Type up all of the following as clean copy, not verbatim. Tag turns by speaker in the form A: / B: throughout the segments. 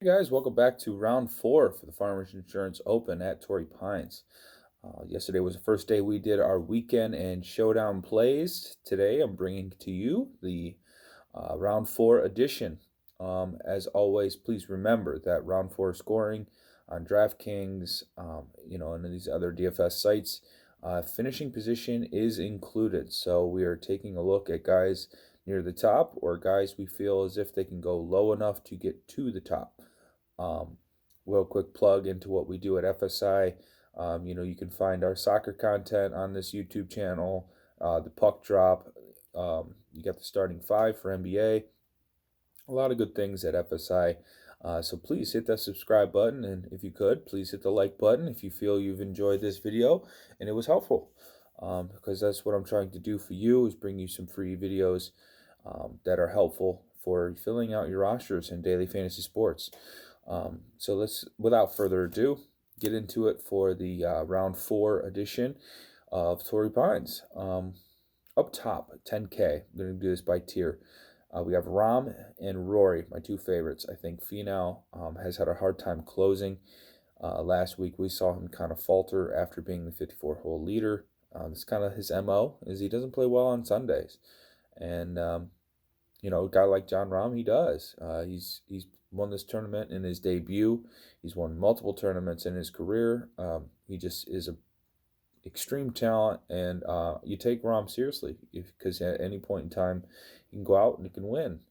A: Hey guys, welcome back to round four for the Farmers Insurance Open at Torrey Pines. Yesterday was the first day we did our weekend and showdown plays. Today I'm bringing to you the round four edition. As always, please remember that round four scoring on Draftkings, and these other DFS sites, finishing position is included. So we are taking a look at guys near the top or guys we feel as if they can go low enough to get to the top. Um, Real quick plug into what we do at FSI. You can find our soccer content on this YouTube channel, the puck drop. You got the starting five for NBA. A lot of good things at FSI. So please hit that subscribe button, and if you could, please hit the like button if you feel you've enjoyed this video and it was helpful. Because that's what I'm trying to do for you, is bring you some free videos that are helpful for filling out your rosters in daily fantasy sports. So let's, without further ado, get into it for the round four edition of Torrey Pines. Up top, 10K. I'm going to do this by tier. We have Rom and Rory, my two favorites. I think Finau has had a hard time closing. Last week we saw him kind of falter after being the 54-hole leader. It's kind of his MO, is he doesn't play well on Sundays. And a guy like John Rahm, he does. He's won this tournament in his debut. He's won multiple tournaments in his career. He just is a extreme talent, and you take Rahm seriously because at any point in time, he can go out and he can win.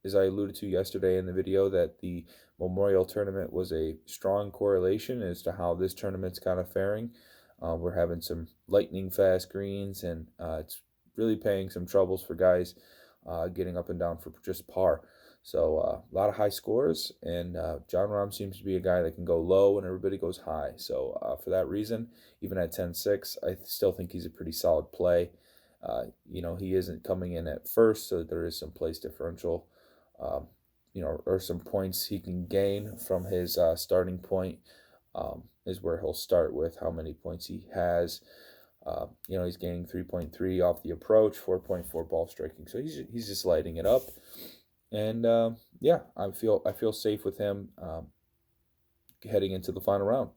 A: As I alluded to yesterday in the video, that the Memorial Tournament was a strong correlation as to how this tournament's kind of faring. We're having some lightning fast greens, and it's really paying some troubles for guys getting up and down for just par. So a lot of high scores, and John Rahm seems to be a guy that can go low and everybody goes high. So for that reason, even at 10-6, I still think he's a pretty solid play. He isn't coming in at first, so there is some place differential, or some points he can gain from his starting point, is where he'll start with how many points he has. He's gaining 3.3 off the approach, 4.4 ball striking. So he's just lighting it up. And I feel safe with him heading into the final round.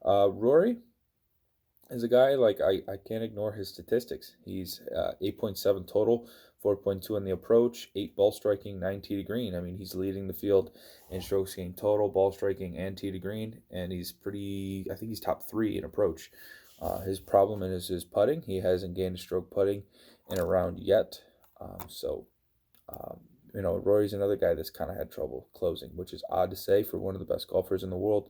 A: Rory is a guy, like, I can't ignore his statistics. He's 8.7 total, 4.2 on the approach, 8 ball striking, 9 tee to green. I mean, he's leading the field in strokes gained total, ball striking, and tee to green, and I think he's top 3 in approach. His problem is his putting. He hasn't gained a stroke putting in a round yet. Rory's another guy that's kind of had trouble closing, which is odd to say for one of the best golfers in the world.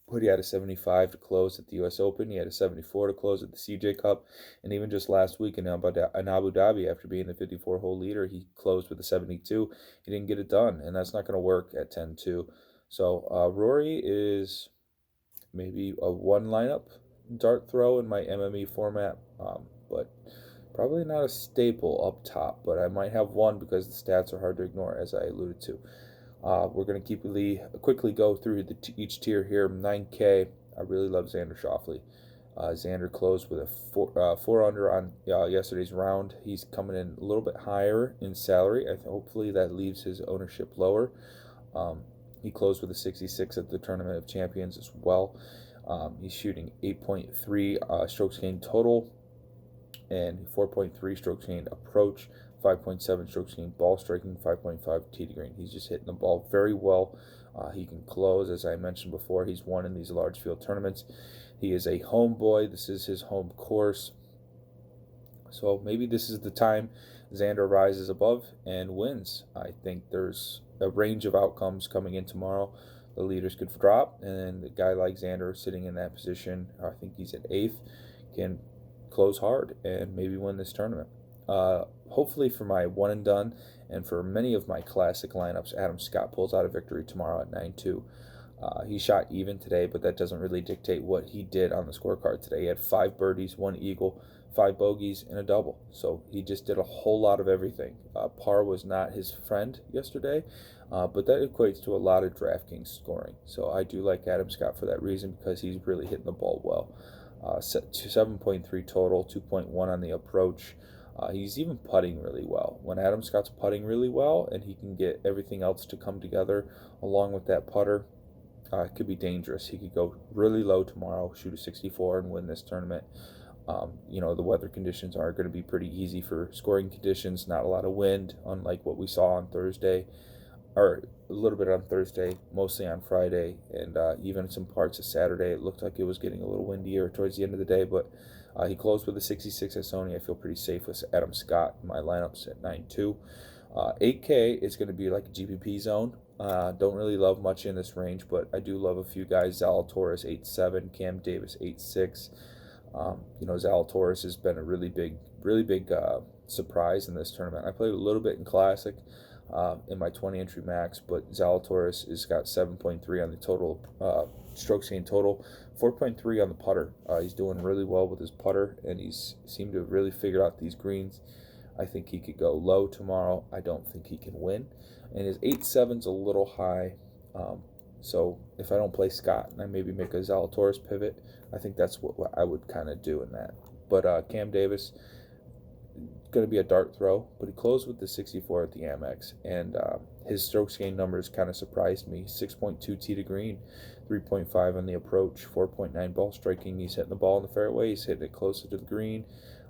A: But he had a 75 to close at the U.S. Open. He had a 74 to close at the CJ Cup. And even just last week in Abu Dhabi, after being the 54-hole leader, he closed with a 72. He didn't get it done, and that's not going to work at 10-2. So Rory is maybe a one lineup dart throw in my MME format, but probably not a staple up top. But I might have one because the stats are hard to ignore, as I alluded to. We're going to quickly go through each tier here. 9K, I really love Xander Schofley. Xander closed with a 4 under on yesterday's round. He's coming in a little bit higher in salary. Hopefully that leaves his ownership lower. He closed with a 66 at the Tournament of Champions as well. He's shooting 8.3 strokes gained total and 4.3 strokes gained approach, 5.7 strokes gained ball striking, 5.5 tee to green. He's just hitting the ball very well. He can close, as I mentioned before. He's won in these large field tournaments. He is a homeboy. This is his home course. So maybe this is the time Xander rises above and wins. I think there's a range of outcomes coming in tomorrow. The leaders could drop, and a guy like Xander sitting in that position, I think he's at 8th, can close hard and maybe win this tournament. Hopefully for my one and done, and for many of my classic lineups, Adam Scott pulls out a victory tomorrow at 9-2. He shot even today, but that doesn't really dictate what he did on the scorecard today. He had 5 birdies, 1 eagle, 5 bogeys, and a double. So he just did a whole lot of everything. Par was not his friend yesterday, but that equates to a lot of DraftKings scoring. So I do like Adam Scott for that reason, because he's really hitting the ball well. 7.3 total, 2.1 on the approach. He's even putting really well. When Adam Scott's putting really well and he can get everything else to come together along with that putter, it could be dangerous. He could go really low tomorrow, shoot a 64, and win this tournament. The weather conditions are going to be pretty easy for scoring conditions. Not a lot of wind, unlike what we saw on Thursday, or a little bit on Thursday, mostly on Friday, and even some parts of Saturday. It looked like it was getting a little windier towards the end of the day, but he closed with a 66 at Sony. I feel pretty safe with Adam Scott in my lineups at 9-2. 8K is going to be like a GPP zone. Don't really love much in this range, but I do love a few guys. Zalatoris 8-7, Cam Davis 8-6. Zalatoris has been a really big surprise in this tournament. I played a little bit in Classic in my 20 entry max, but Zalatoris has got 7.3 on the total strokes gained total, 4.3 on the putter. He's doing really well with his putter, and he's seemed to have really figured out these greens. I think he could go low tomorrow. I don't think he can win, and his 8-7's a little high. So if I don't play Scott and I maybe make a Zalatoris pivot, I think that's what I would kind of do in that. But Cam Davis, going to be a dart throw, but he closed with the 64 at the Amex, and his strokes gain numbers kind of surprised me. 6.2 tee to green, 3.5 on the approach, 4.9 ball striking. He's hitting the ball in the fairway. He's hitting it closer to the green.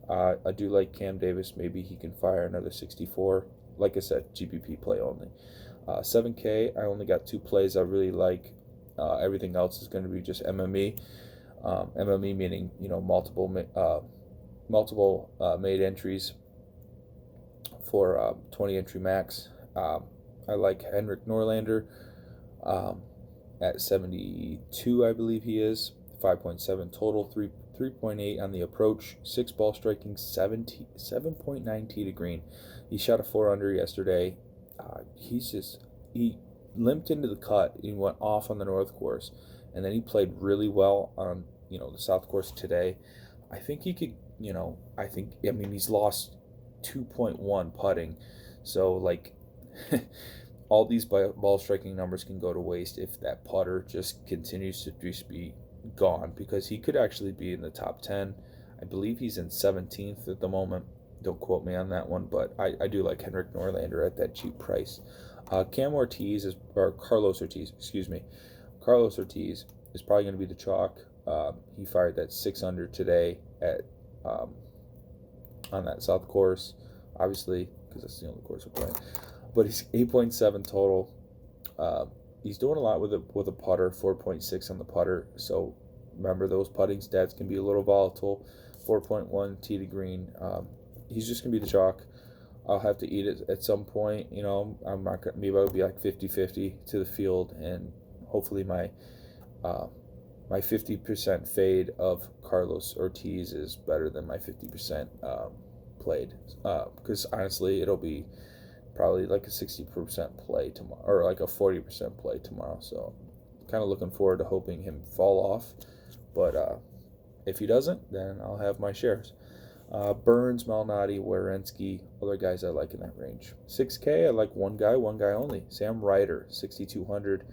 A: I do like Cam Davis. Maybe he can fire another 64. Like I said, GPP play only. 7K, I only got 2 plays I really like. Everything else is going to be just MME. MME meaning, multiple made entries for 20 entry max. I like Henrik Norlander at 72, I believe he is. 5.7 total, 3.8 on the approach, 6 ball striking, 7.9 tee to green. He shot a 4-under yesterday. He limped into the cut. He went off on the North Course, and then he played really well on the South Course today. I think he could. He's lost 2.1 putting, so all these ball striking numbers can go to waste if that putter just continues to just be gone, because he could actually be in the top 10. I believe he's in 17th at the moment. Don't quote me on that one, but I do like Henrik Norlander at that cheap price. Carlos Ortiz is probably going to be the chalk. He fired that 6-under today at on that South Course, obviously, because that's the only course we're playing. But he's 8.7 total. He's doing a lot with a putter, 4.6 on the putter. So remember, those putting stats can be a little volatile. 4.1 tee to green. He's just going to be the chalk. I'll have to eat it at some point. I'm not gonna, maybe I'll be like 50-50 to the field, and hopefully my 50% fade of Carlos Ortiz is better than my 50% played. Because honestly, it'll be probably like a 60% play tomorrow, or like a 40% play tomorrow. So kind of looking forward to hoping him fall off. But if he doesn't, then I'll have my shares. Burns, Malnati, Werenski, other guys I like in that range. 6K, I like one guy only. Sam Ryder, 6,200,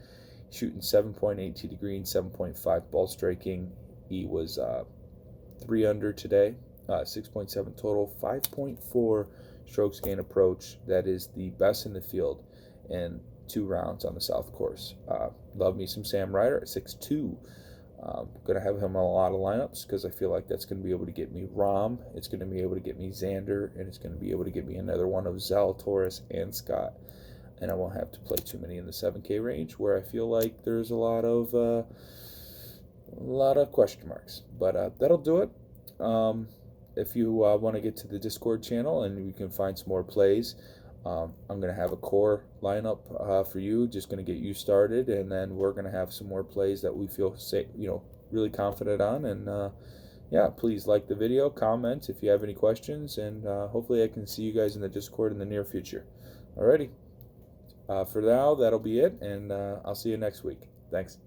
A: shooting 7.8 tee to green, 7.5 ball striking. He was 3-under today, 6.7 total, 5.4 strokes gain approach. That is the best in the field in 2 rounds on the South Course. Love me some Sam Ryder at 6'2". Going to have him on a lot of lineups because I feel like that's going to be able to get me Rahm, it's going to be able to get me Xander, and it's going to be able to get me another one of Zalatoris and Scott. And I won't have to play too many in the 7K range where I feel like there's a lot of question marks. But that'll do it. If you want to get to the Discord channel and we can find some more plays, I'm going to have a core lineup for you, just going to get you started, and then we're going to have some more plays that we feel really confident on. And please like the video, comment if you have any questions, and hopefully I can see you guys in the Discord in the near future. Alrighty, for now that'll be it, and I'll see you next week. Thanks.